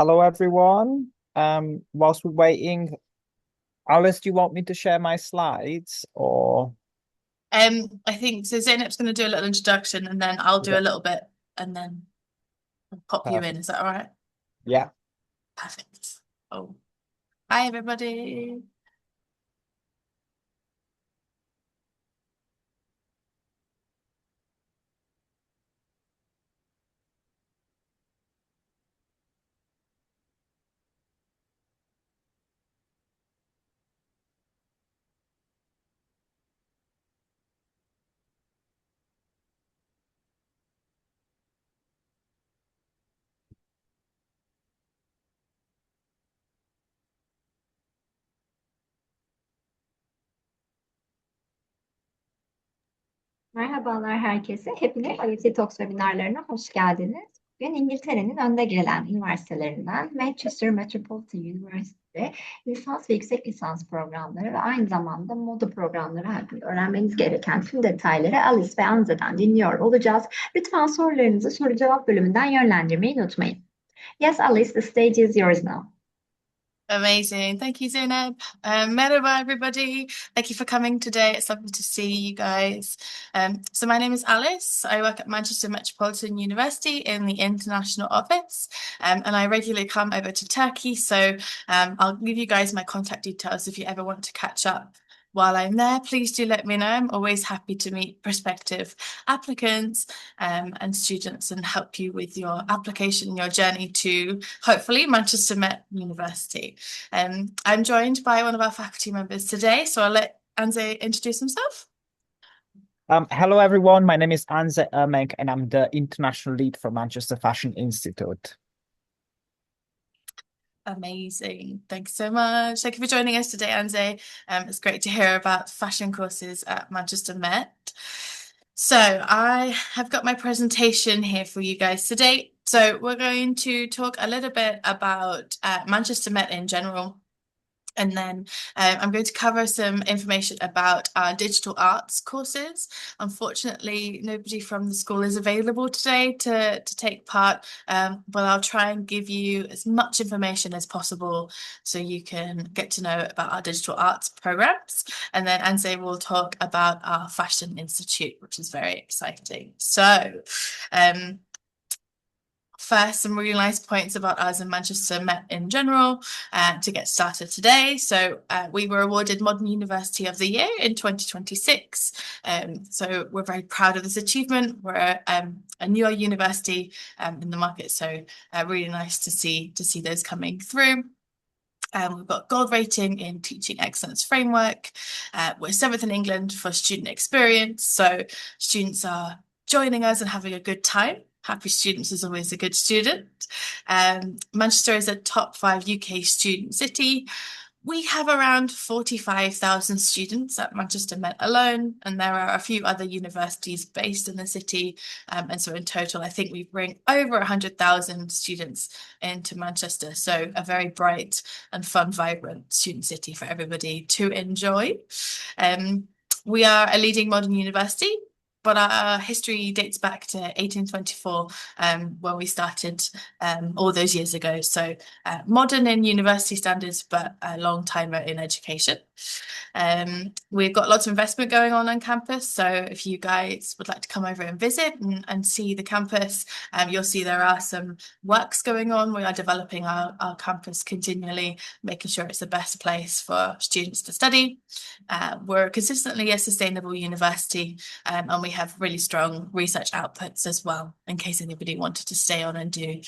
Hello, everyone. Whilst we're waiting, Alice, do you want me to share my slides or? I think so. Zainab's going to do a little introduction, and then I'll do Yeah, a little bit, and then I'll pop you in. perfect. Is that all right? Yeah. Perfect. Oh, hi everybody. Merhabalar herkese. Hepiniz IEFT Talks webinarlarına hoş geldiniz. Bugün İngiltere'nin önde gelen üniversitelerinden Manchester Metropolitan University lisans ve yüksek lisans programları ve aynı zamanda moda programları hakkında öğrenmeniz gereken tüm detayları Alice ve Anze'den dinliyor olacağız. Lütfen sorularınızı soru cevap bölümünden yönlendirmeyi unutmayın. Yes, Alice, the stage is yours now. Amazing. Thank you, Zainab. Merhaba, everybody. Thank you for coming today. It's lovely to see you guys. So my name is Alice. I work at Manchester Metropolitan University in the international office, and I regularly come over to Turkey. So I'll give you guys my contact details if you ever want to catch up. While I'm there, please do let me know. I'm always happy to meet prospective applicants and students and help you with your application, your journey to hopefully Manchester Met University. I'm joined by one of our faculty members today, so I'll let Anze introduce himself. Hello, everyone. My name is Anze Ermek, and I'm the international lead for Manchester Fashion Institute. Amazing. Thanks so much. Thank you for joining us today, Anze. It's great to hear about fashion courses at Manchester Met. So I have got my presentation here for you guys today. So we're going to talk a little bit about Manchester Met in general. And then I'm going to cover some information about our digital arts courses. Unfortunately, nobody from the school is available today to take part, but I'll try and give you as much information as possible so you can get to know about our digital arts programs. And then Anze will talk about our Fashion Institute, which is very exciting. So first, some really nice points about us in Manchester Met in general to get started today. So we were awarded Modern University of the Year in 2026. So we're very proud of this achievement. We're a newer university in the market, so really nice to see those coming through. We've got gold rating in Teaching Excellence Framework. We're seventh in England for student experience. So students are joining us and having a good time. Happy students is always a good student. Manchester is a top 5 UK student city. We have around 45,000 students at Manchester Met alone, and there are a few other universities based in the city. And so in total, I think we bring over 100,000 students into Manchester. So a very bright and fun, vibrant student city for everybody to enjoy. We are a leading modern university, but our history dates back to 1824 when we started all those years ago. So modern in university standards, but a long timer in education. We've got lots of investment going on campus. So if you guys would like to come over and visit and see the campus, you'll see there are some works going on. We are developing our campus continually, making sure it's the best place for students to study. We're consistently a sustainable university, and we have really strong research outputs as well, in case anybody wanted to stay on and do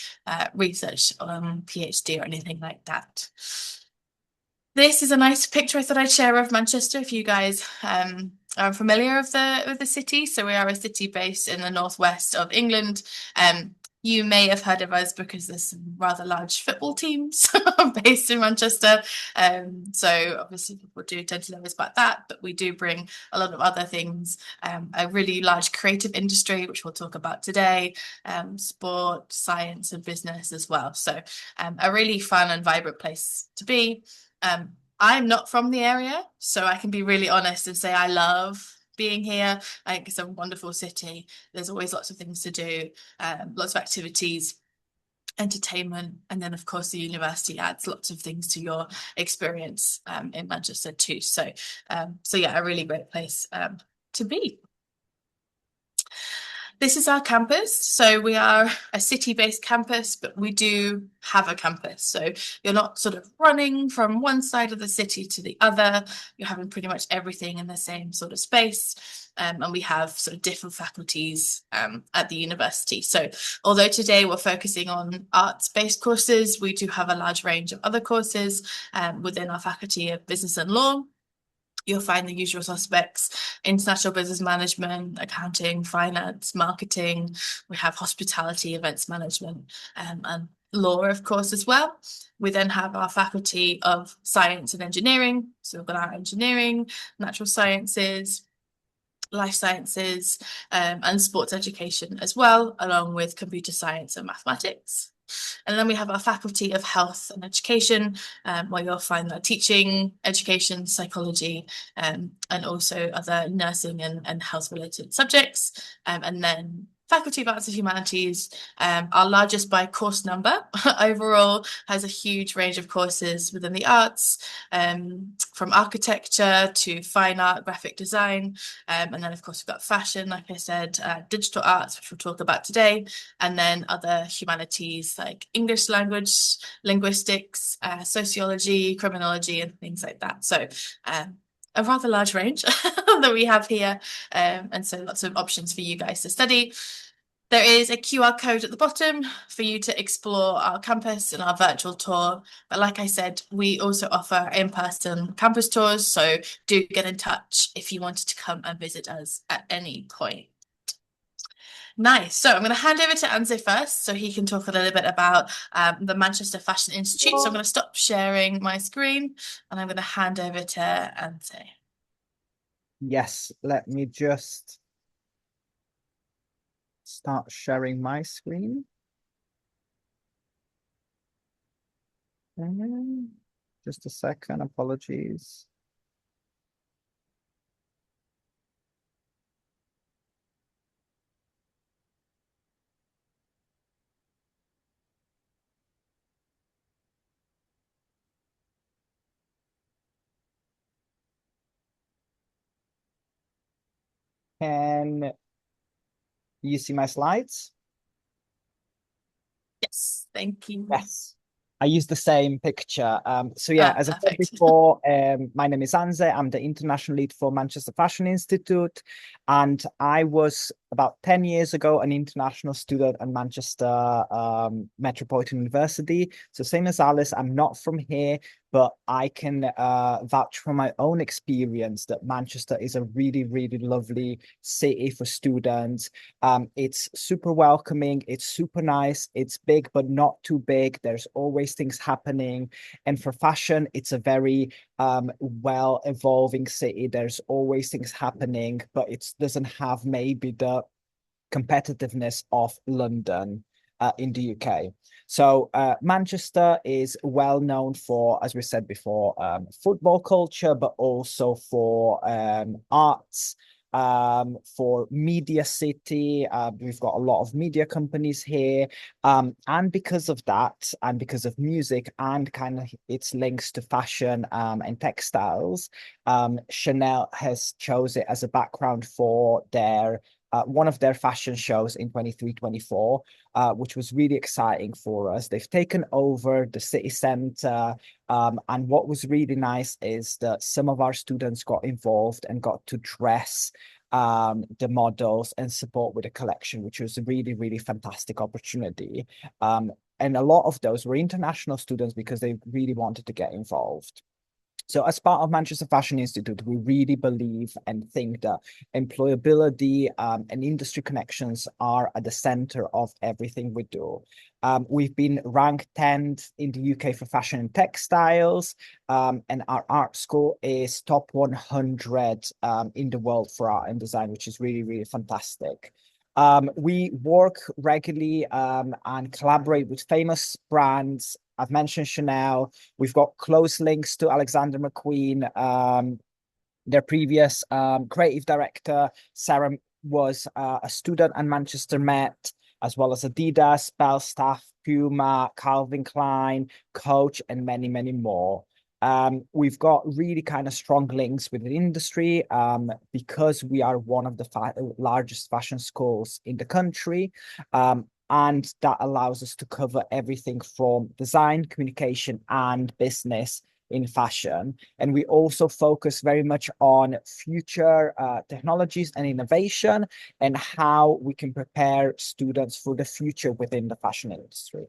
research on PhD or anything like that. This is a nice picture I thought I'd share of Manchester if you guys are familiar with the city. So we are a city based in the northwest of England. You may have heard of us because there's some rather large football teams based in Manchester. So obviously people do tend to know us about that, but we do bring a lot of other things, a really large creative industry, which we'll talk about today, sport, science and business as well. So a really fun and vibrant place to be. I'm not from the area, so I can be really honest and say I love being here. I think it's a wonderful city. There's always lots of things to do, lots of activities. entertainment, and then of course the university adds lots of things to your experience in Manchester too. So yeah, a really great place to be. This is our campus. So we are a city-based campus, but we do have a campus. So you're not sort of running from one side of the city to the other. You're having pretty much everything in the same sort of space. And we have sort of different faculties at the university. So although today we're focusing on arts-based courses, we do have a large range of other courses within our faculty of business and law. You'll find the usual suspects: international business management, accounting, finance, marketing. We have hospitality, events management, and law, of course, as well. We then have our faculty of science and engineering. So we've got our engineering, natural sciences, life sciences, and sports education as well, along with computer science and mathematics. And then we have our faculty of health and education, where you'll find that teaching, education, psychology, and also other nursing and health related subjects. And then faculty of arts and humanities, our largest by course number, overall has a huge range of courses within the arts, from architecture to fine art, graphic design, and then of course we've got fashion, like I said, digital arts, which we'll talk about today, and then other humanities like English language, linguistics, sociology, criminology, and things like that. So a rather large range that we have here, and so lots of options for you guys to study. There is a QR code at the bottom for you to explore our campus and our virtual tour. But like I said, we also offer in-person campus tours, so do get in touch if you wanted to come and visit us at any point. Nice. So I'm going to hand over to Anze first, so he can talk a little bit about the Manchester Fashion Institute. So I'm going to stop sharing my screen and I'm going to hand over to Anze. Yes, let me just start sharing my screen. Just a second, apologies. Can you see my slides? Yes, thank you. Yes. I use the same picture. So yeah, as I said Perfect. before, my name is Anze. I'm the international lead for Manchester Fashion Institute. And I was about 10 years ago an international student at Manchester Metropolitan University. So same as Alice, I'm not from here, but I can vouch from my own experience that Manchester is a really, really lovely city for students. It's super welcoming. It's super nice. It's big, but not too big. There's always things happening. And for fashion, it's a very well evolving city. There's always things happening, but it doesn't have maybe the competitiveness of London in the UK. So Manchester is well known for, as we said before, football culture, but also for arts, for media city. We've got a lot of media companies here. And because of that, and because of music and kind of its links to fashion and textiles, Chanel has chosen it as a background for their one of their fashion shows in 23-24, which was really exciting for us. They've taken over the city centre. And what was really nice is that some of our students got involved and got to dress the models and support with a collection, which was a really, really fantastic opportunity. And a lot of those were international students because they really wanted to get involved. So as part of Manchester Fashion Institute, we really believe and think that employability and industry connections are at the center of everything we do. We've been ranked 10th in the UK for fashion and textiles, and our art school is top 100 in the world for art and design, which is really, really fantastic. We work regularly and collaborate with famous brands. I've mentioned Chanel. We've got close links to Alexander McQueen. Their previous creative director, Sarah, was a student at Manchester Met, as well as Adidas, Belstaff, Puma, Calvin Klein, Coach, and many, many more. We've got really kind of strong links with the industry because we are one of the largest fashion schools in the country. And that allows us to cover everything from design, communication, and business in fashion. And we also focus very much on future technologies and innovation and how we can prepare students for the future within the fashion industry.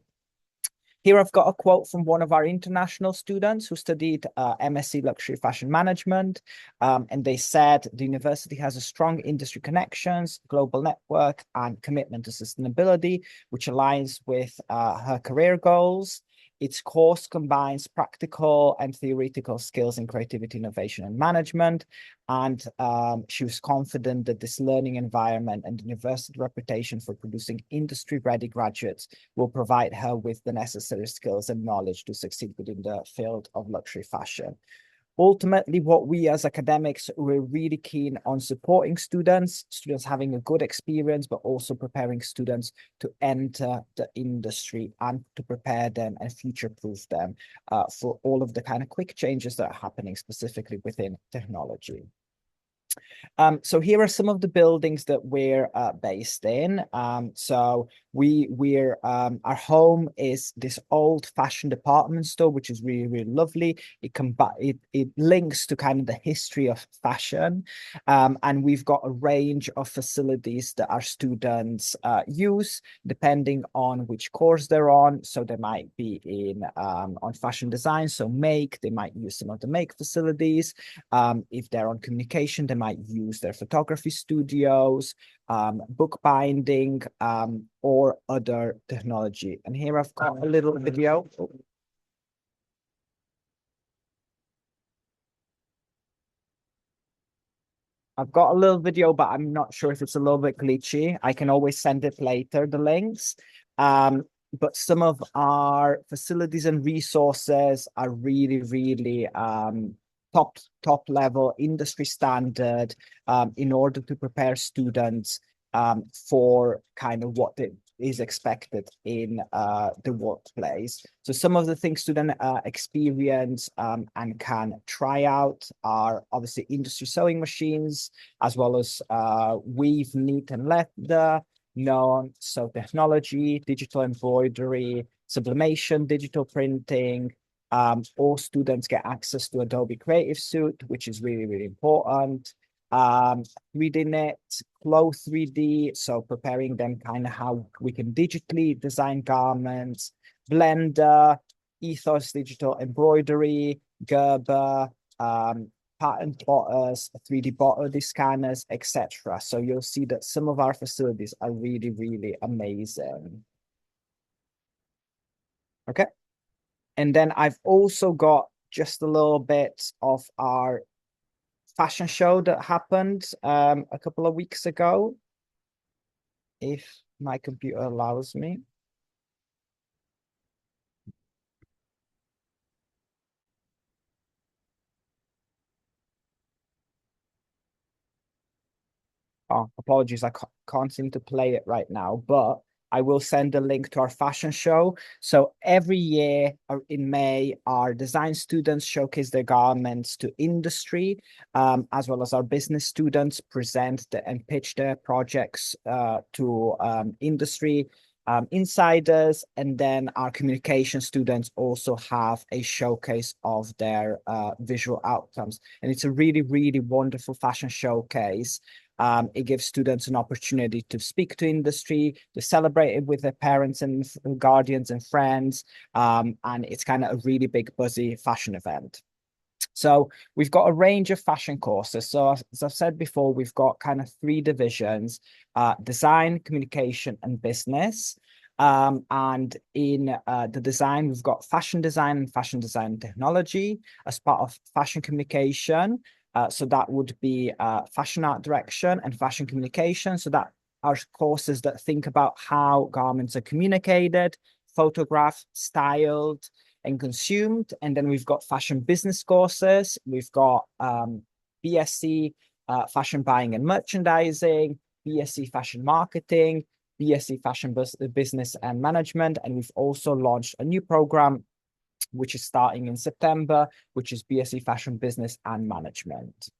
Here I've got a quote from one of our international students who studied MSc Luxury Fashion Management. And they said the university has a strong industry connections, global network, and commitment to sustainability, which aligns with her career goals. Its course combines practical and theoretical skills in creativity, innovation, and management. And she was confident that this learning environment and university reputation for producing industry-ready graduates will provide her with the necessary skills and knowledge to succeed within the field of luxury fashion. Ultimately, what we as academics, we're really keen on supporting students having a good experience, but also preparing students to enter the industry and to prepare them and future-proof them for all of the kind of quick changes that are happening specifically within technology. So here are some of the buildings that we're based in. So we're our home is this old-fashioned department store, which is really, really lovely. It links to kind of the history of fashion, and we've got a range of facilities that our students use depending on which course they're on. So they might be in on fashion design, so make. They might use some of the make facilities. If they're on communication, they might use their photography studios, bookbinding, or other technology. And here I've got a little video. I've got a little video, but I'm not sure if it's a little bit glitchy. I can always send it later, the links. But some of our facilities and resources are really, really top level industry standard in order to prepare students for kind of what is expected in the workplace. So some of the things students experience and can try out are obviously industry sewing machines, as well as weave, knit, and leather, sew technology, digital embroidery, sublimation, digital printing. All students get access to Adobe Creative Suite, which is really, really important. 3D knit, Flow 3D, so preparing them kind of how we can digitally design garments, Blender, Ethos digital embroidery, Gerber, pattern plotters, 3D body scanners, etc. So you'll see that some of our facilities are really, really amazing. Okay. And then I've also got just a little bit of our fashion show that happened a couple of weeks ago, if my computer allows me. Oh, apologies, I can't seem to play it right now, but I will send a link to our fashion show. So every year in May, our design students showcase their garments to industry, as well as our business students present and pitch their projects to industry insiders. And then our communication students also have a showcase of their visual outcomes. And it's a really, really wonderful fashion showcase. It gives students an opportunity to speak to industry, to celebrate it with their parents and guardians and friends. And it's kind of a really big, buzzy fashion event. So we've got a range of fashion courses. So as I've said before, we've got kind of 3 divisions, design, communication, and business. And in the design, we've got fashion design and fashion design technology as part of fashion communication. So that would be fashion art direction and fashion communication. So that are courses that think about how garments are communicated, photographed, styled, and consumed. And then we've got fashion business courses. We've got BSc fashion buying and merchandising, BSc fashion marketing, BSc Fashion Business and Management, and we've also launched a new program which is starting in September, which is BSc Fashion Business and Management.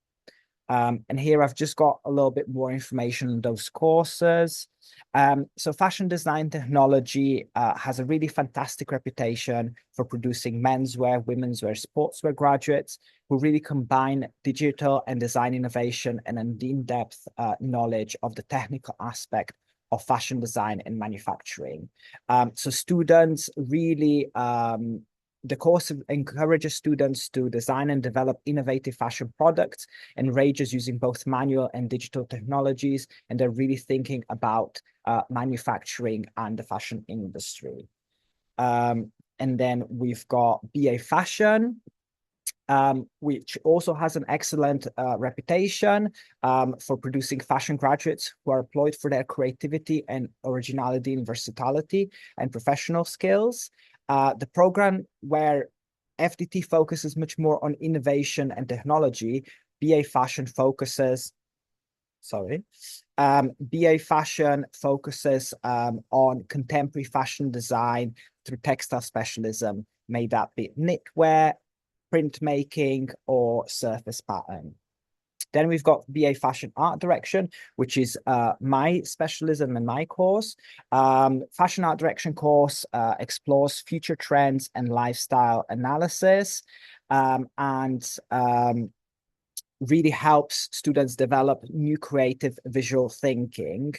And here I've just got a little bit more information on those courses. So fashion design technology has a really fantastic reputation for producing menswear, womenswear, sportswear graduates who really combine digital and design innovation and an in-depth knowledge of the technical aspect of fashion design and manufacturing. So students really the course encourages students to design and develop innovative fashion products and ranges using both manual and digital technologies, and they're really thinking about manufacturing and the fashion industry. And then we've got BA Fashion, which also has an excellent reputation for producing fashion graduates who are employed for their creativity and originality and versatility and professional skills. The program where FDT focuses much more on innovation and technology, BA Fashion focuses, BA Fashion focuses on contemporary fashion design through textile specialism, may that be knitwear, printmaking, or surface pattern. Then we've got BA Fashion Art Direction, which is my specialism and my course. Fashion Art Direction course explores future trends and lifestyle analysis, and really helps students develop new creative visual thinking.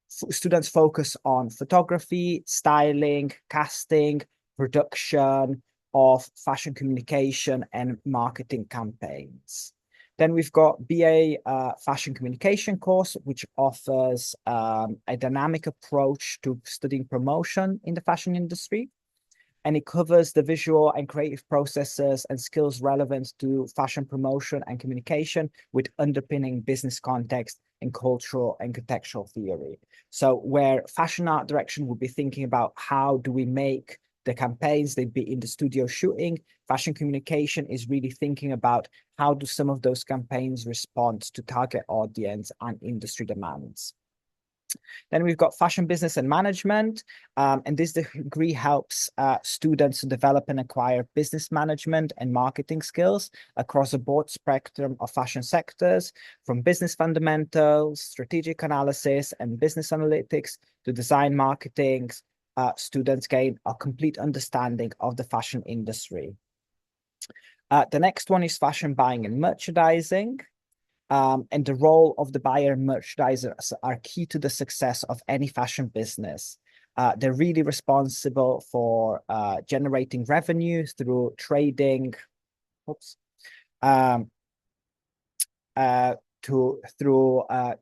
Students focus on photography, styling, casting, production of fashion communication and marketing campaigns. Then we've got BA Fashion Communication course, which offers a dynamic approach to studying promotion in the fashion industry. And it covers the visual and creative processes and skills relevant to fashion promotion and communication with underpinning business context and cultural and contextual theory. So where fashion art direction would be thinking about how do we make the campaigns, they'd be in the studio shooting. Fashion communication is really thinking about how do some of those campaigns respond to target audience and industry demands. Then we've got Fashion Business and Management, and this degree helps students to develop and acquire business management and marketing skills across a broad spectrum of fashion sectors, from business fundamentals, strategic analysis, and business analytics to design marketing. Students gain a complete understanding of the fashion industry. The next one is Fashion Buying and Merchandising. And the role of the buyer and merchandisers are key to the success of any fashion business. They're really responsible for generating revenue through trading,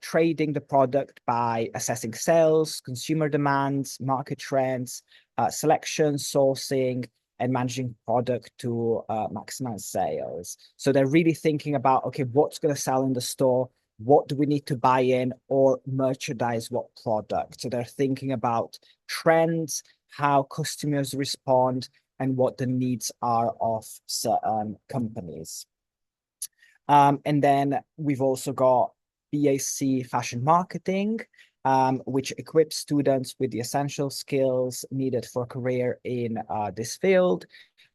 trading the product by assessing sales, consumer demands, market trends, selection, sourcing, and managing product to maximize sales. So they're really thinking about, okay, what's going to sell in the store? What do we need to buy in or merchandise what product? So they're thinking about trends, how customers respond, and what the needs are of certain companies. And then we've also got BAC Fashion Marketing, which equips students with the essential skills needed for a career in this field.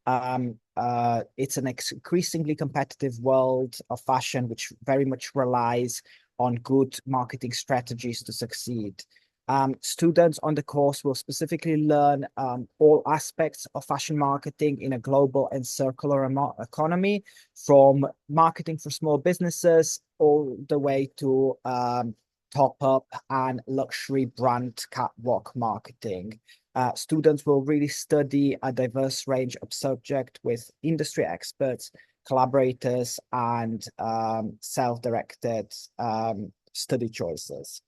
It's an increasingly competitive world of fashion, which very much relies on good marketing strategies to succeed. Students on the course will specifically learn all aspects of fashion marketing in a global and circular economy, from marketing for small businesses all the way to top-up and luxury brand catwalk marketing. Students will really study a diverse range of subjects with industry experts, collaborators, and self-directed study choices.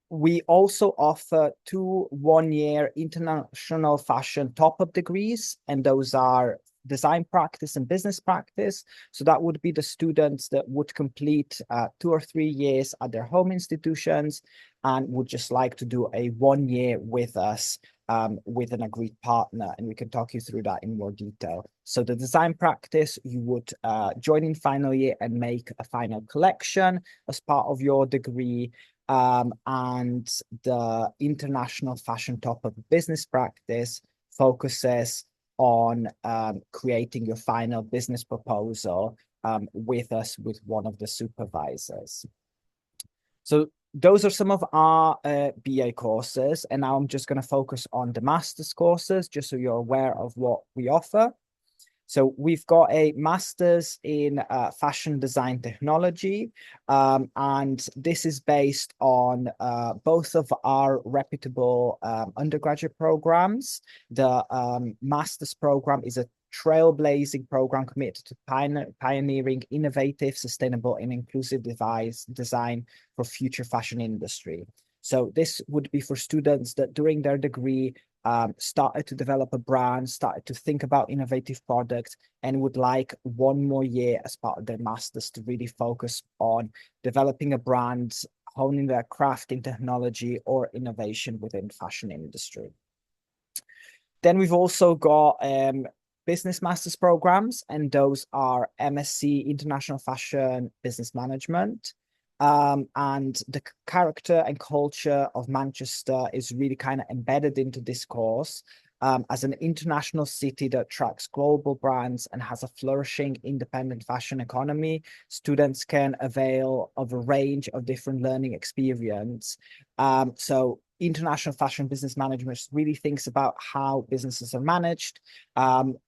We also offer 2 one-year international fashion top-up degrees, and those are design practice and business practice. So that would be the students that would complete 2 or 3 years at their home institutions and would just like to do a 1 year with us with an agreed partner, and we can talk you through that in more detail. So the design practice, you would join in final year and make a final collection as part of your degree. And the international fashion topic business practice focuses on creating your final business proposal with us, with one of the supervisors. So those are some of our BA courses, and now I'm just going to focus on the master's courses, just so you're aware of what we offer. So we've got a master's in fashion design technology, and this is based on both of our reputable undergraduate programs. The master's program is a trailblazing program committed to pioneering innovative, sustainable, and inclusive design for future fashion industry. So this would be for students that during their degree started to develop a brand, started to think about innovative products, and would like one more year as part of their master's to really focus on developing a brand, honing their craft in technology or innovation within fashion industry. Then we've also got business master's programs, and those are MSc International Fashion Business Management. And the character and culture of Manchester is really kind of embedded into this course. As an international city that attracts global brands and has a flourishing independent fashion economy, students can avail of a range of different learning experience. So international fashion business management really thinks about how businesses are managed,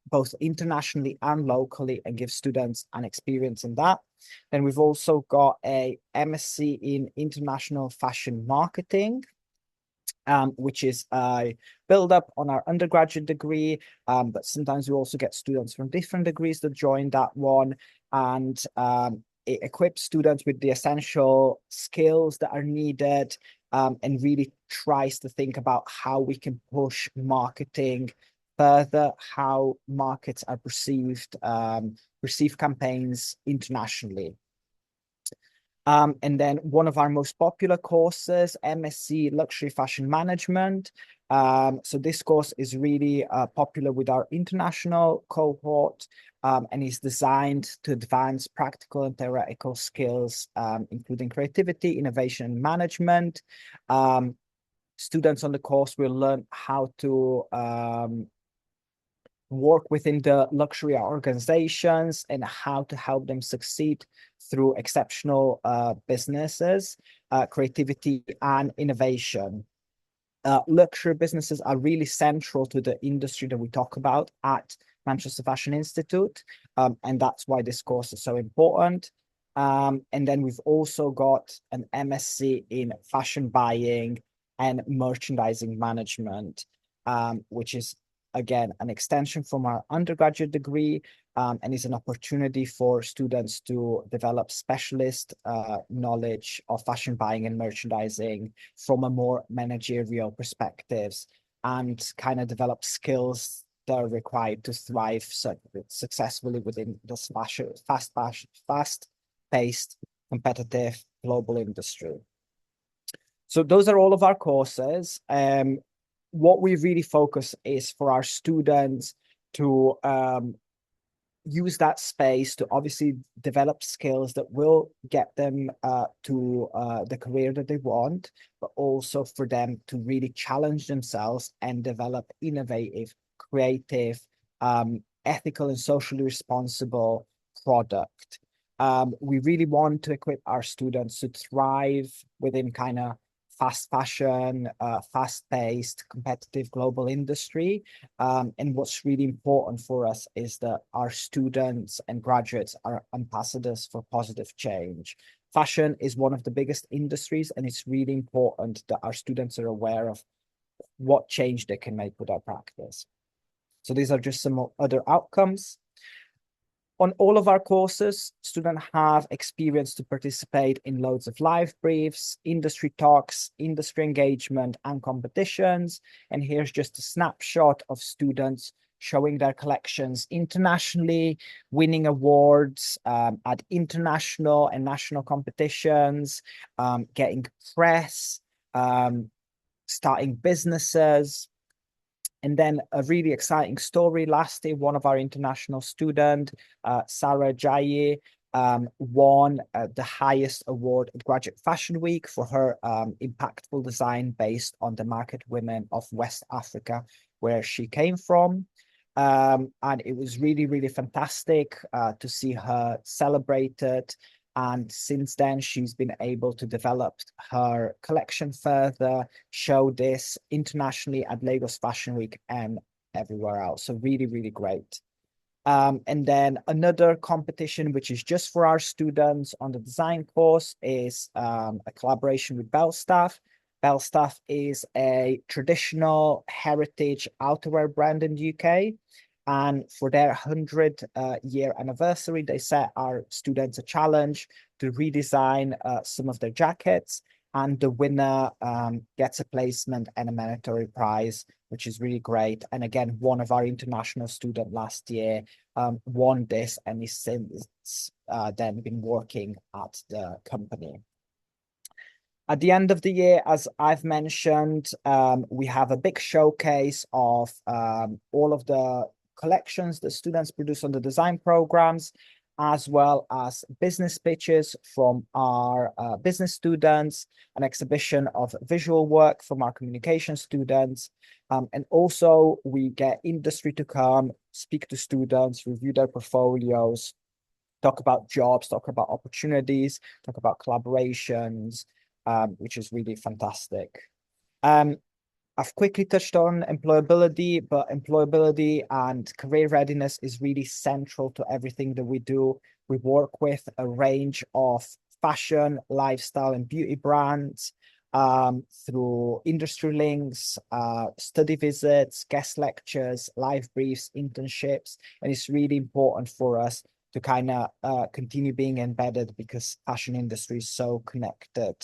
both internationally and locally, and gives students an experience in that. Then we've also got a MSc in International Fashion Marketing, which is a build-up on our undergraduate degree, but sometimes we also get students from different degrees that join that one, and it equips students with the essential skills that are needed, and really tries to think about how we can push marketing further, how markets are perceived campaigns internationally. And then one of our most popular courses, MSc Luxury Fashion Management. So this course is really popular with our international cohort, and is designed to advance practical and theoretical skills, including creativity, innovation, and management. Students on the course will learn how to work within the luxury organizations and how to help them succeed through exceptional businesses, creativity, and innovation. Luxury businesses are really central to the industry that we talk about at Manchester Fashion Institute, and that's why this course is so important. And then we've also got an MSc in fashion buying and merchandising management, which is again an extension from our undergraduate degree, and is an opportunity for students to develop specialist knowledge of fashion buying and merchandising from a more managerial perspectives, and kind of develop skills that are required to thrive successfully within this fast-paced, competitive global industry. So those are all of our courses. What we really focus is for our students to use that space to obviously develop skills that will get them to the career that they want, but also for them to really challenge themselves and develop innovative, creative, ethical, and socially responsible product. We really want to equip our students to thrive within kind of fast fashion, fast-paced, competitive global industry. And what's really important for us is that our students and graduates are ambassadors for positive change. Fashion is one of the biggest industries, and it's really important that our students are aware of what change they can make with our practice. So these are just some other outcomes. On all of our courses, students have experience to participate in loads of live briefs, industry talks, industry engagement, and competitions. And here's just a snapshot of students showing their collections internationally, winning awards at international and national competitions, getting press, starting businesses. And then a really exciting story last year, one of our international students, Sarah Jaye, won the highest award at Graduate Fashion Week for her impactful design based on the market women of West Africa, where she came from. And it was really, really fantastic to see her celebrated. And since then, she's been able to develop her collection further, show this internationally at Lagos Fashion Week and everywhere else. So really, really great. And then another competition, which is just for our students on the design course, is a collaboration with Belstaff. Belstaff is a traditional heritage outerwear brand in the UK. And for their 100-year anniversary, they set our students a challenge to redesign some of their jackets. And the winner gets a placement and a monetary prize, which is really great. And again, one of our international students last year won this, and he's since then been working at the company. At the end of the year, as I've mentioned, we have a big showcase of all of the collections that students produce on the design programs, as well as business pitches from our business students, an exhibition of visual work from our communication students. And also we get industry to come, speak to students, review their portfolios, talk about jobs, talk about opportunities, talk about collaborations, which is really fantastic. I've quickly touched on employability, but employability and career readiness is really central to everything that we do. We work with a range of fashion, lifestyle, and beauty brands through industry links, study visits, guest lectures, live briefs, internships. And it's really important for us to kind of continue being embedded because fashion industry is so connected.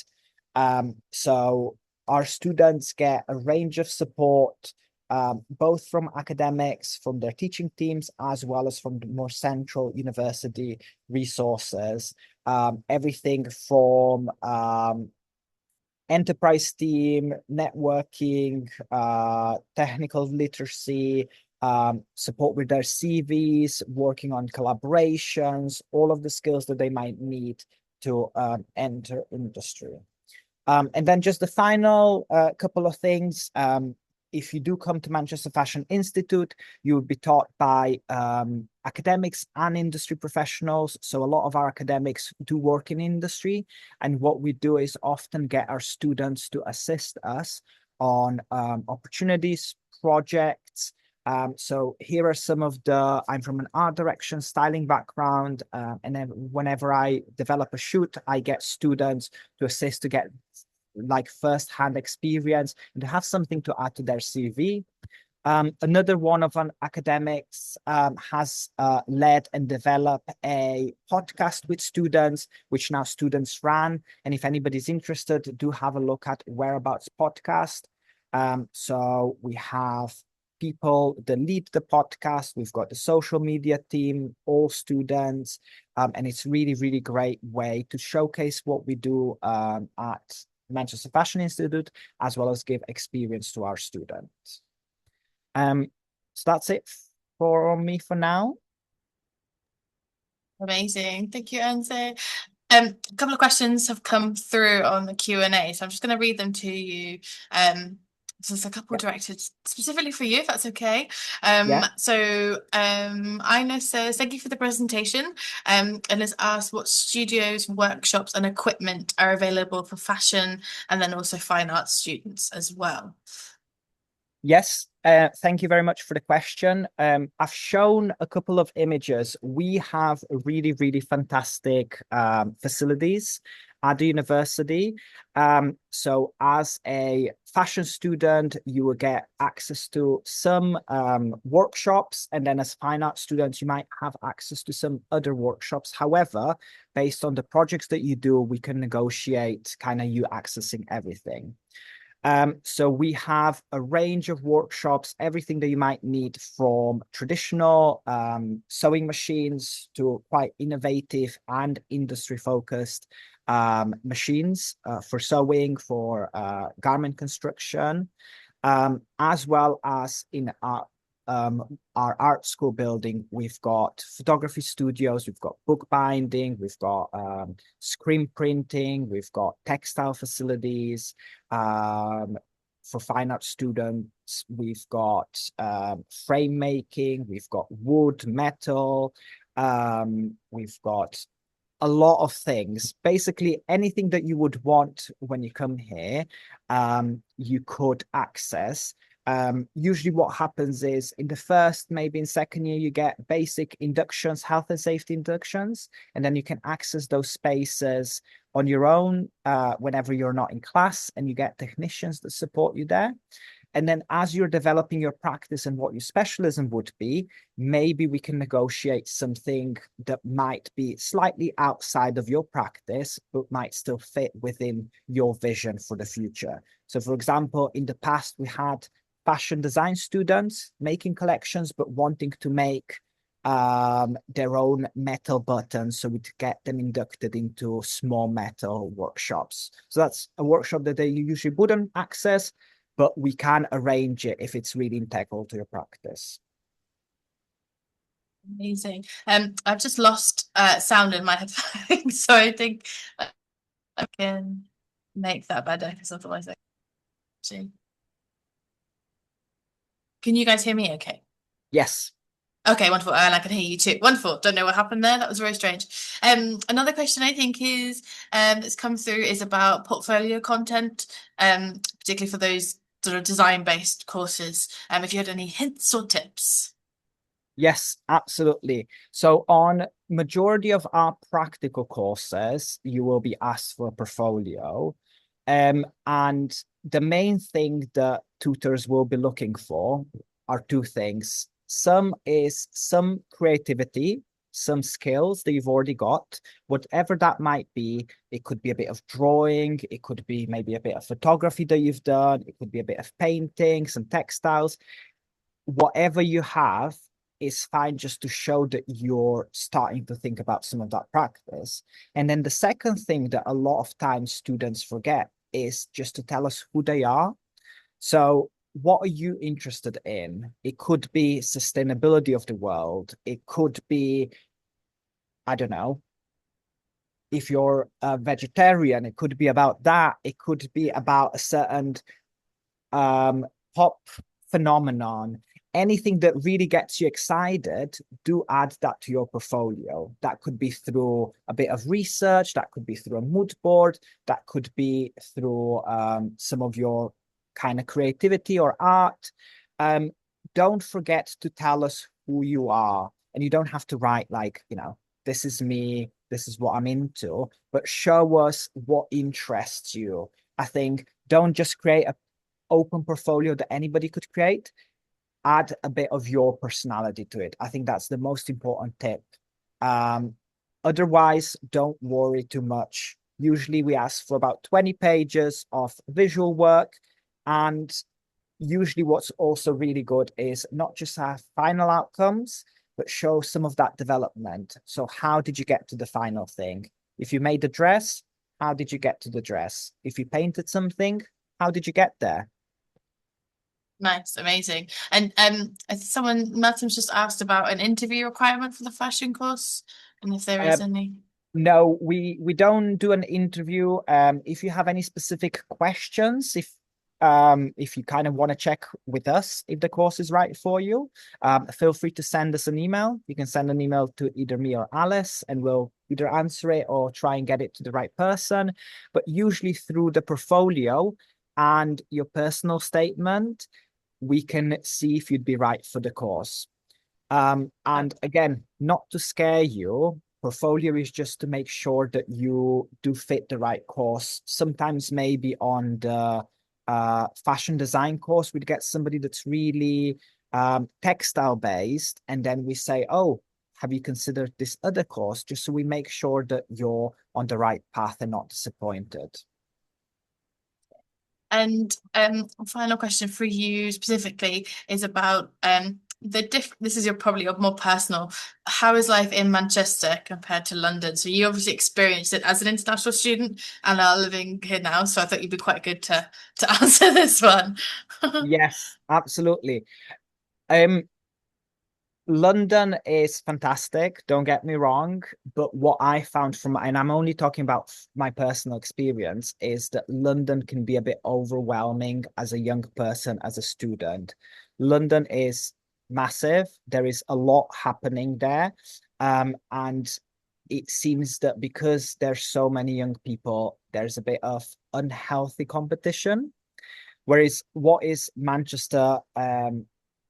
So our students get a range of support, both from academics, from their teaching teams, as well as from the more central university resources. Everything from enterprise team, networking, technical literacy, support with their CVs, working on collaborations, all of the skills that they might need to enter industry. And then just the final couple of things. If you do come to Manchester Fashion Institute, you will be taught by academics and industry professionals. So a lot of our academics do work in industry. And what we do is often get our students to assist us on opportunities, projects. So here are some of the, I'm from an art direction styling background. And then whenever I develop a shoot, I get students to assist to get like first-hand experience and to have something to add to their CV. Another one of our academics has led and developed a podcast with students, which now students run. And if anybody's interested, do have a look at Whereabouts Podcast. So we have people that lead the podcast. We've got the social media team, all students, and it's really, really great way to showcase what we do at Manchester Fashion Institute, as well as give experience to our students. So that's it for me for now. Amazing. Thank you, Enzo. A couple of questions have come through on the Q&A, so I'm just going to read them to you. So there's a couple directed specifically for you, if that's okay. So Ina says, thank you for the presentation, and has asked what studios, workshops and equipment are available for fashion and then also fine arts students as well. Yes, thank you very much for the question. I've shown a couple of images. We have really, really fantastic facilities at the university. So as a fashion student, you will get access to some workshops, and then as fine art students, you might have access to some other workshops. However, based on the projects that you do, we can negotiate kind of you accessing everything. So we have a range of workshops, everything that you might need, from traditional sewing machines to quite innovative and industry focused machines for sewing, for garment construction. As well as in our art school building, we've got photography studios, we've got bookbinding, we've got screen printing, we've got textile facilities. For fine art students, we've got frame making, we've got wood, metal, we've got a lot of things. Basically, anything that you would want when you come here, you could access. Usually what happens is in the first, maybe in second year, you get basic inductions, health and safety inductions, and then you can access those spaces on your own whenever you're not in class, and you get technicians that support you there. And then as you're developing your practice and what your specialism would be, maybe we can negotiate something that might be slightly outside of your practice, but might still fit within your vision for the future. So for example, in the past, we had fashion design students making collections, but wanting to make their own metal buttons, so we'd get them inducted into small metal workshops. So that's a workshop that they usually wouldn't access, but we can arrange it if it's really integral to your practice. Amazing. I've just lost sound in my headphones, so I think I can make that better, because otherwise I can. Can you guys hear me okay? Yes. Okay, wonderful. And I can hear you too. Wonderful. Don't know what happened there. That was very strange. Another question I think is that's come through is about portfolio content, particularly for those sort of design-based courses. If you had any hints or tips. Yes, absolutely. So on majority of our practical courses, you will be asked for a portfolio. And the main thing that tutors will be looking for are two things. Some creativity, some skills that you've already got, whatever that might be. It could be a bit of drawing, it could be maybe a bit of photography that you've done, it could be a bit of painting, some textiles. Whatever you have is fine, just to show that you're starting to think about some of that practice. And then the second thing that a lot of times students forget is just to tell us who they are. So what are you interested in? It could be sustainability of the world. It could be, I don't know, if you're a vegetarian, it could be about that. It could be about a certain pop phenomenon. Anything that really gets you excited, do add that to your portfolio. That could be through a bit of research, that could be through a mood board, that could be through some of your kind of creativity or art. Don't forget to tell us who you are. And you don't have to write like, this is me, this is what I'm into, but show us what interests you. I think don't just create an open portfolio that anybody could create. Add a bit of your personality to it. I think that's the most important tip. Otherwise, don't worry too much. Usually we ask for about 20 pages of visual work. And usually what's also really good is not just have final outcomes, but show some of that development. So how did you get to the final thing? If you made a dress, how did you get to the dress? If you painted something, how did you get there? Nice, amazing. And Malcolm's just asked about an interview requirement for the fashion course, and if there is any. No, we don't do an interview. If you have any specific questions, if you kind of want to check with us if the course is right for you, feel free to send us an email. You can send an email to either me or Alice, and we'll either answer it or try and get it to the right person. But usually through the portfolio and your personal statement, we can see if you'd be right for the course. And again, not to scare you, portfolio is just to make sure that you do fit the right course. Sometimes maybe on the fashion design course, we'd get somebody that's really textile based, and then we say, oh, have you considered this other course? Just so we make sure that you're on the right path and not disappointed. And final question for you specifically is about this is probably more personal. How is life in Manchester compared to London? So you obviously experienced it as an international student and are living here now. So I thought you'd be quite good to answer this one. Yes, absolutely. London is fantastic, don't get me wrong, but what I found from, and I'm only talking about my personal experience, is that London can be a bit overwhelming as a young person, as a student. London is massive. There is a lot happening there. And it seems that because there's so many young people, there's a bit of unhealthy competition. Whereas what is Manchester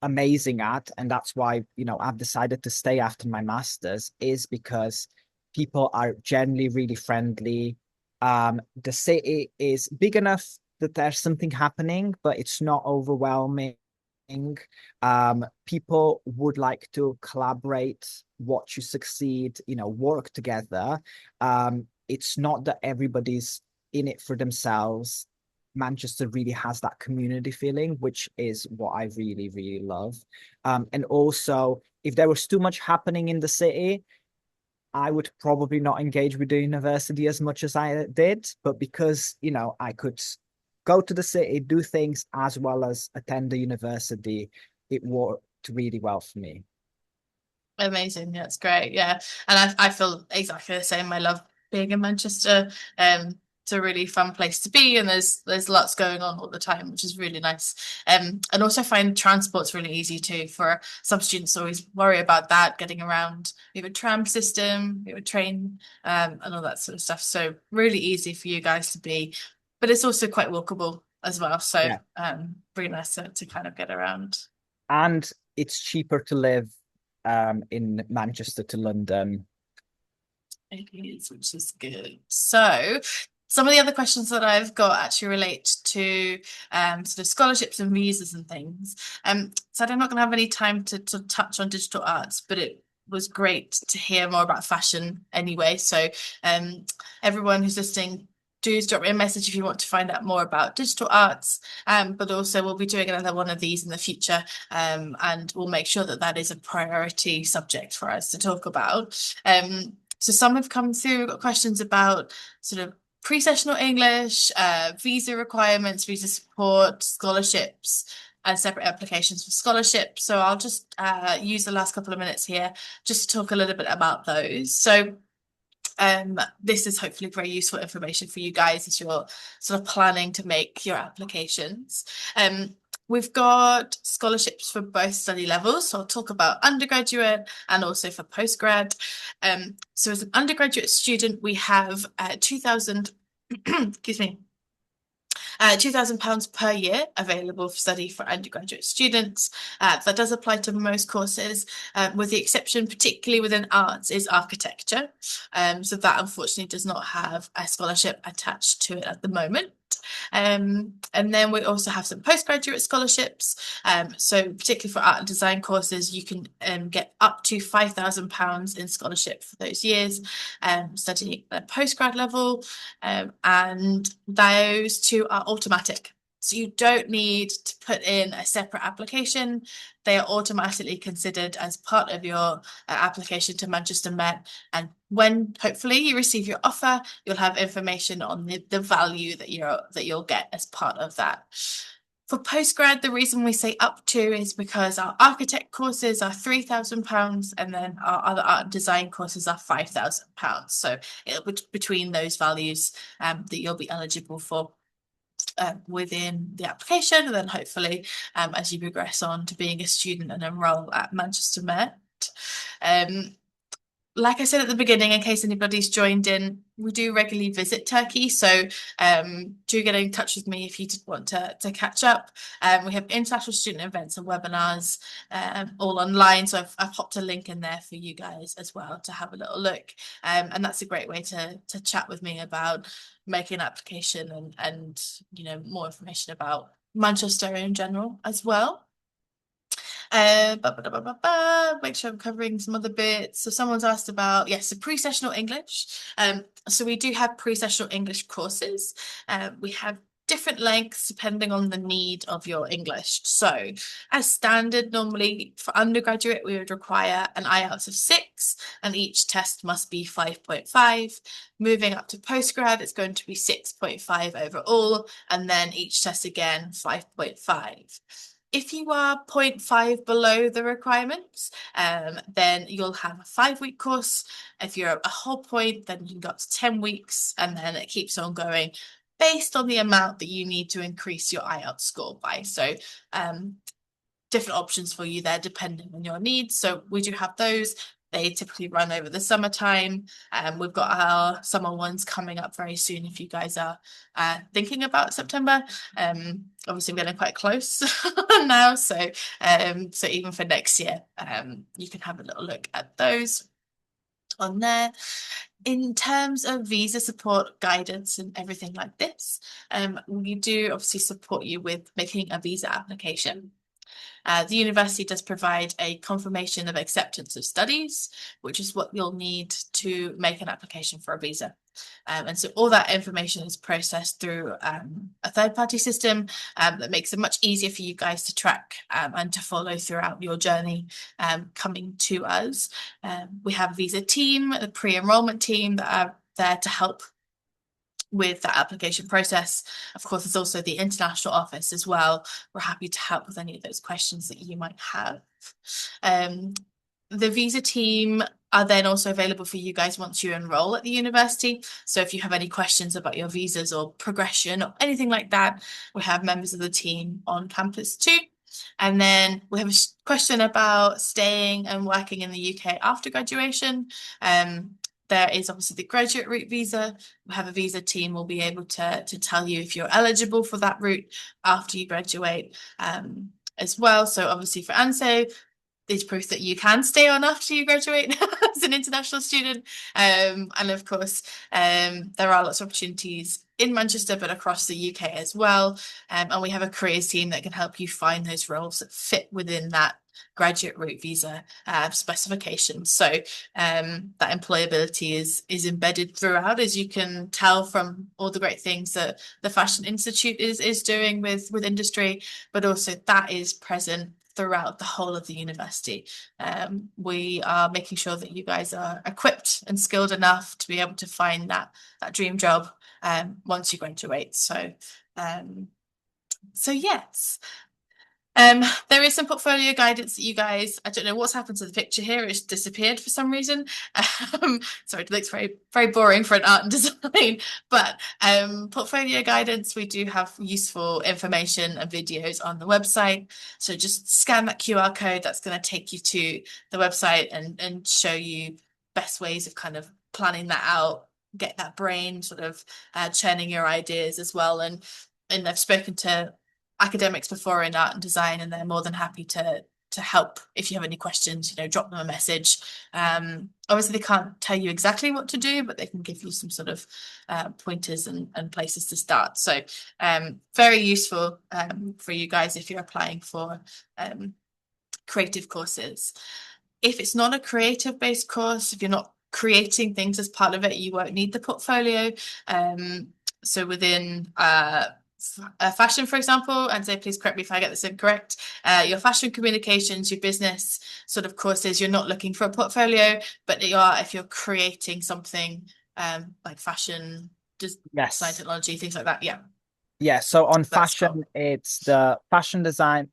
amazing at, and that's why, you know, I've decided to stay after my master's, is because people are generally really friendly. The city is big enough that there's something happening, but it's not overwhelming. People would like to collaborate, watch you succeed, you know, work together. It's not that everybody's in it for themselves. Manchester really has that community feeling, which is what I really, really love. And also, if there was too much happening in the city, I would probably not engage with the university as much as I did. But because, you know, I could go to the city, do things as well as attend the university, it worked really well for me. Amazing. That's great. Yeah. And I feel exactly the same. I love being in Manchester. It's a really fun place to be, and there's lots going on all the time, which is really nice. And also find transport's really easy too. For some students always worry about that, getting around. We have a tram system, we have a train, and all that sort of stuff. So really easy for you guys to be, but it's also quite walkable as well. So Yeah. really nice to kind of get around. And it's cheaper to live in Manchester to London. It is, which is good. So some of the other questions that I've got actually relate to sort of scholarships and visas and things. So I'm not going to have any time to touch on digital arts, but it was great to hear more about fashion anyway. So everyone who's listening, do drop me a message if you want to find out more about digital arts, but also we'll be doing another one of these in the future, and we'll make sure that that is a priority subject for us to talk about. So some have come through, got questions about sort of pre-sessional English, visa requirements, visa support, scholarships, and separate applications for scholarships. So I'll just use the last couple of minutes here just to talk a little bit about those. So this is hopefully very useful information for you guys as you're sort of planning to make your applications. We've got scholarships for both study levels. So I'll talk about undergraduate and also for postgrad. So as an undergraduate student, we have 2,000, excuse me, £2,000 per year available for study for undergraduate students. That does apply to most courses, with the exception, particularly within arts, is architecture. So that unfortunately does not have a scholarship attached to it at the moment. And then we also have some postgraduate scholarships. So particularly for art and design courses, you can get up to £5,000 in scholarship for those years, studying at postgrad level. And those two are automatic. So you don't need to put in a separate application. They are automatically considered as part of your application to Manchester Met. And when hopefully you receive your offer, you'll have information on the value that you'll get as part of that. For postgrad, the reason we say up to is because our architect courses are £3,000, and then our other art and design courses are £5,000. So it'll be between those values that you'll be eligible for within the application, and then hopefully as you progress on to being a student and enroll at Manchester Met. Like I said at the beginning, in case anybody's joined in, we do regularly visit Turkey. So do get in touch with me if you want to catch up. We have international student events and webinars all online. So I've popped a link in there for you guys as well to have a little look. And that's a great way to chat with me about making an application and you know, more information about Manchester in general as well. Make sure I'm covering some other bits. So someone's asked about, yes, so pre-sessional English. So we do have pre-sessional English courses. We have different lengths depending on the need of your English. So as standard, normally for undergraduate, we would require an IELTS of 6 and each test must be 5.5. Moving up to postgrad, it's going to be 6.5 overall, and then each test again 5.5. If you are 0.5 below the requirements, then you'll have a 5-week course. If you're a whole point, then you can go up to 10 weeks, and then it keeps on going based on the amount that you need to increase your IELTS score by. So different options for you there depending on your needs. So we do have those. They typically run over the summertime. We've got our summer ones coming up very soon if you guys are thinking about September. Obviously, we're getting quite close now. So even for next year, you can have a little look at those on there. In terms of visa support, guidance and everything like this, we do obviously support you with making a visa application. The university does provide a confirmation of acceptance of studies, which is what you'll need to make an application for a visa. And so all that information is processed through a third-party system that makes it much easier for you guys to track and to follow throughout your journey coming to us. We have a visa team, a pre-enrollment team that are there to help with that application process. Of course, there's also the international office as well. We're happy to help with any of those questions that you might have. The visa team are then also available for you guys once you enroll at the university. So if you have any questions about your visas or progression or anything like that, we have members of the team on campus too. And then we have a question about staying and working in the UK after graduation. There is obviously the graduate route visa. We have a visa team will be able to tell you if you're eligible for that route after you graduate as well. So obviously for ANSE, there's proof that you can stay on after you graduate as an international student. And of course, there are lots of opportunities in Manchester, but across the UK as well. And we have a careers team that can help you find those roles that fit within that graduate route visa specifications. So that employability is embedded throughout, as you can tell from all the great things that the Fashion Institute is doing with industry, but also that is present throughout the whole of the university. We are making sure that you guys are equipped and skilled enough to be able to find that dream job once you graduate. So yes. There is some portfolio guidance that you guys, I don't know what's happened to the picture here, it's disappeared for some reason. Sorry, it looks very, very boring for an art and design, but portfolio guidance, we do have useful information and videos on the website. So just scan that QR code, that's going to take you to the website and show you best ways of kind of planning that out, get that brain sort of churning your ideas as well. And I've spoken to academics before in art and design, and they're more than happy to help if you have any questions. Drop them a message. Obviously they can't tell you exactly what to do, but they can give you some sort of pointers and places to start. So very useful for you guys if you're applying for creative courses. If it's not a creative based course, if you're not creating things as part of it, you won't need the portfolio. So within fashion, for example, and say, please correct me if I get this incorrect, your fashion communications, your business sort of courses, you're not looking for a portfolio, but you are if you're creating something like fashion, design technology, things like that. Yeah, so on That's fashion, cool. it's the fashion design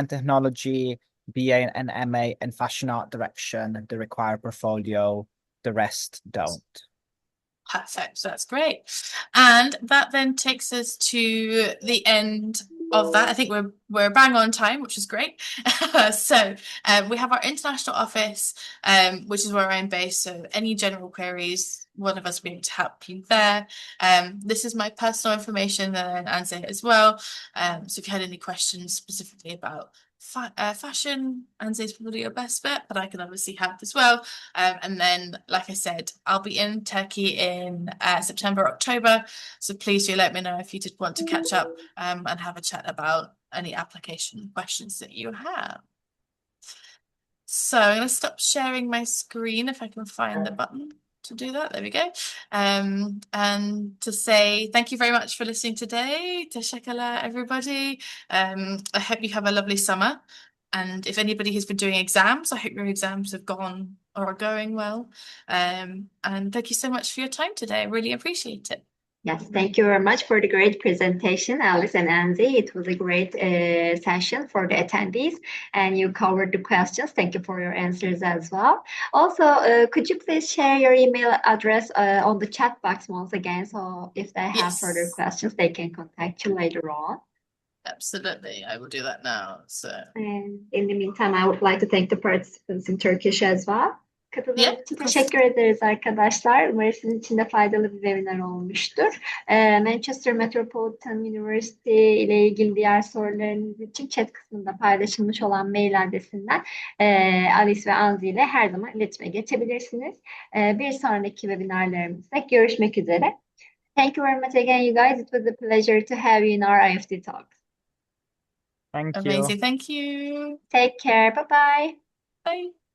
technology, BA and MA, and fashion art direction. They require a portfolio, the rest don't. Perfect. So that's great. And that then takes us to the end of that. I think we're bang on time, which is great. So we have our international office, which is where I'm based. So any general queries, one of us will be able to help you there. This is my personal information and Anze as well. So if you had any questions specifically about fashion, Anze's probably your best bet, but I can obviously help as well. And then, like I said, I'll be in Turkey in September, October. So please do let me know if you did want to catch up and have a chat about any application questions that you have. So I'm going to stop sharing my screen if I can find the button to do that. There we go. And to say thank you very much for listening today. Teşekkürler, everybody. I hope you have a lovely summer. And if anybody has been doing exams, I hope your exams have gone or are going well. And thank you so much for your time today. I really appreciate it. Yes, thank you very much for the great presentation, Alice and Anzi. It was a great session for the attendees, and you covered the questions. Thank you for your answers as well. Also, could you please share your email address on the chat box once again, so if they have further questions, they can contact you later on. Absolutely, I will do that now. So, and in the meantime, I would like to thank the participants in Turkish as well. Katıldığınız için teşekkür ederiz arkadaşlar. Umarım sizin için de faydalı bir webinar olmuştur. Manchester Metropolitan University ile ilgili diğer sorularınız için chat kısmında paylaşılmış olan mail adresinden Alice ve Anzi ile her zaman iletişime geçebilirsiniz. Bir sonraki webinarlarımızda görüşmek üzere. Thank you very much again, you guys. It was a pleasure to have you in our IEFT Talks. Thank you. Amazing. Thank you. Take care. Bye-bye. Bye.